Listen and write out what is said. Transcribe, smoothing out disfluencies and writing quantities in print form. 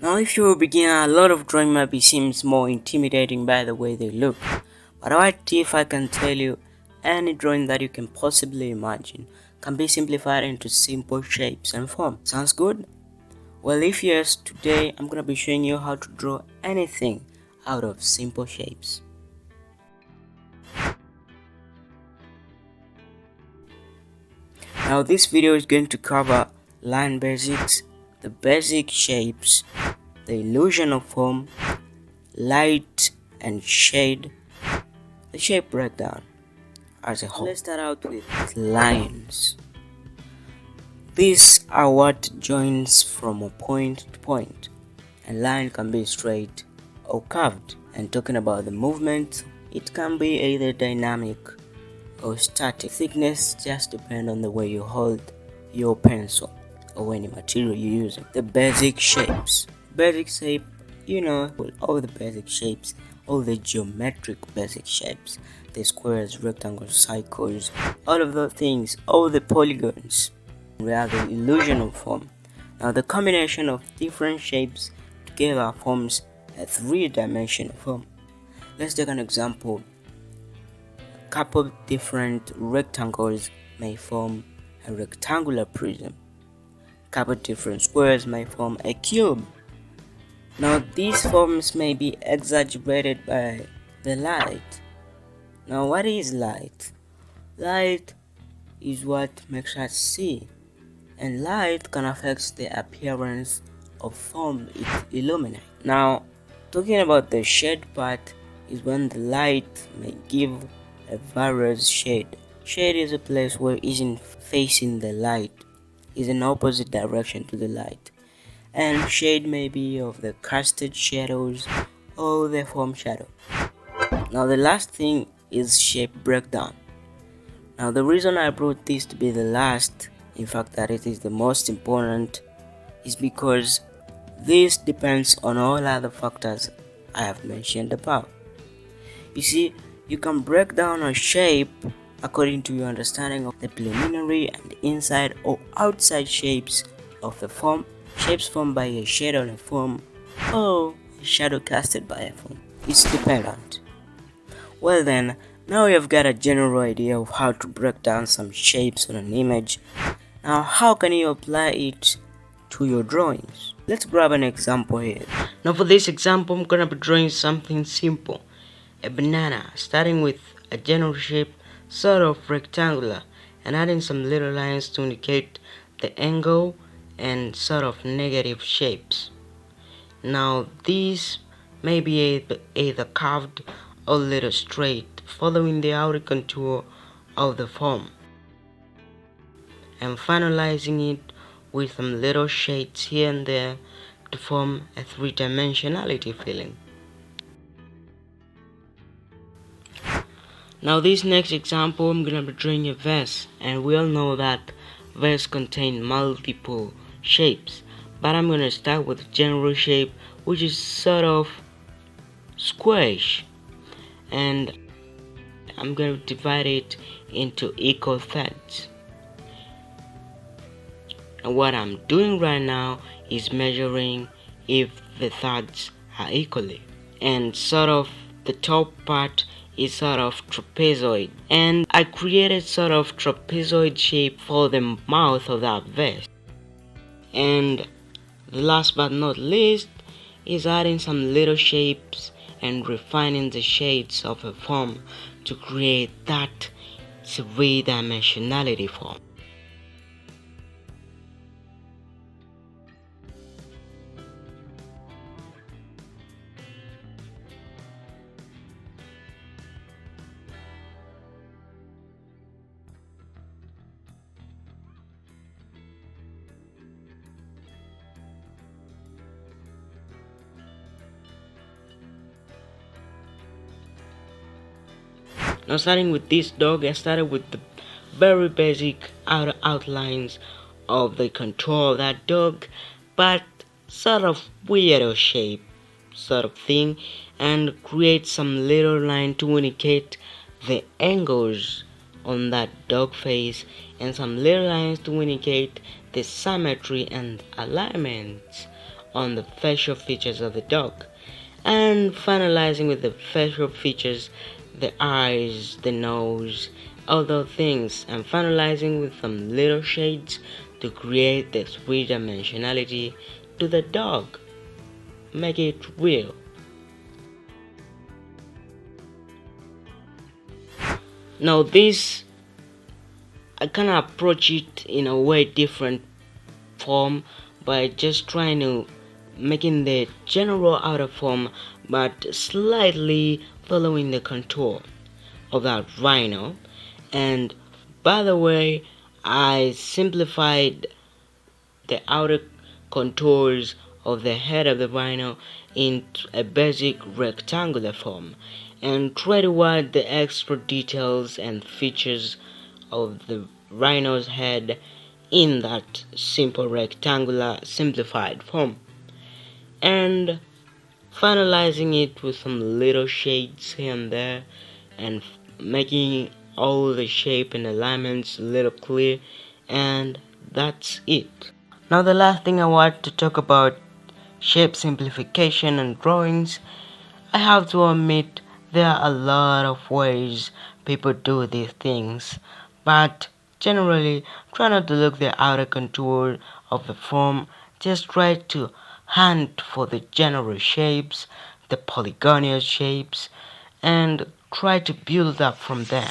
Now if you're a beginner, a lot of drawing might be seems more intimidating by the way they look. But what if I can tell you any drawing that you can possibly imagine can be simplified into simple shapes and forms? Sounds good? Well, if yes, today I'm gonna be showing you how to draw anything out of simple shapes. Now this video is going to cover line basics, the basic shapes, the illusion of form, light and shade, the shape breakdown as a whole. Let's start out with lines. These are what joins from a point to point. A line can be straight or curved. And talking about the movement, it can be either dynamic or static. Thickness just depends on the way you hold your pencil or any material you're using. The basic shapes. Basic shape, all the basic shapes, all the geometric basic shapes, the squares, rectangles, circles, all of those things, all the polygons. We have the illusion of form. Now the combination of different shapes together forms a three-dimensional form. Let's take an example. A couple different rectangles may form a rectangular prism. A couple different squares may form a cube. Now these forms may be exaggerated by the light. Now what is light? Light is what makes us see, and light can affect the appearance of form it illuminates. Now talking about the shade part is when the light may give a various shade. Shade is a place where it isn't facing the light, is in opposite direction to the light. And shade may be of the casted shadows or the form shadow. Now the last thing is shape breakdown. Now the reason I brought this to be the last, in fact that it is the most important, is because this depends on all other factors I have mentioned above. You see, you can break down a shape according to your understanding of the preliminary and inside or outside shapes of the form, shapes formed by a shade on a form, or a shadow casted by a form. It's dependent. Well then, now you've got a general idea of how to break down some shapes on an image. Now how can you apply it to your drawings? Let's grab an example here. Now for this example, I'm gonna be drawing something simple. A banana, starting with a general shape sort of rectangular and adding some little lines to indicate the angle and sort of negative shapes. Now these may be either curved or little straight, following the outer contour of the form, and finalizing it with some little shades here and there to form a three-dimensionality feeling. Now this next example, I'm gonna be drawing a vase, and we all know that vase contain multiple shapes, but I'm gonna start with a general shape which is sort of squarish, and I'm gonna divide it into equal thirds. And what I'm doing right now is measuring if the thirds are equally, and sort of the top part is sort of trapezoid, and I created sort of trapezoid shape for the mouth of that vase. And the last but not least is adding some little shapes and refining the shades of a form to create that three-dimensionality form. Now starting with this dog, I started with the very basic outer outlines of the contour of that dog, but sort of weirdo shape sort of thing, and create some little line to indicate the angles on that dog face, and some little lines to indicate the symmetry and alignment on the facial features of the dog, and finalizing with the facial features, the eyes, the nose, all those things, and finalizing with some little shades to create the three-dimensionality to the dog. Make it real. Now this, I kind of approach it in a way different form by just trying to making the general outer form but slightly following the contour of that rhino. And by the way, I simplified the outer contours of the head of the rhino into a basic rectangular form and try to add the extra details and features of the rhino's head in that simple rectangular simplified form, and finalizing it with some little shades here and there, and making all the shape and alignments a little clear, and that's it. Now the last thing I want to talk about shape simplification and drawings. I have to admit there are a lot of ways people do these things, but generally try not to look the outer contour of the form, just try to hunt for the general shapes, the polygonal shapes, and try to build up from there.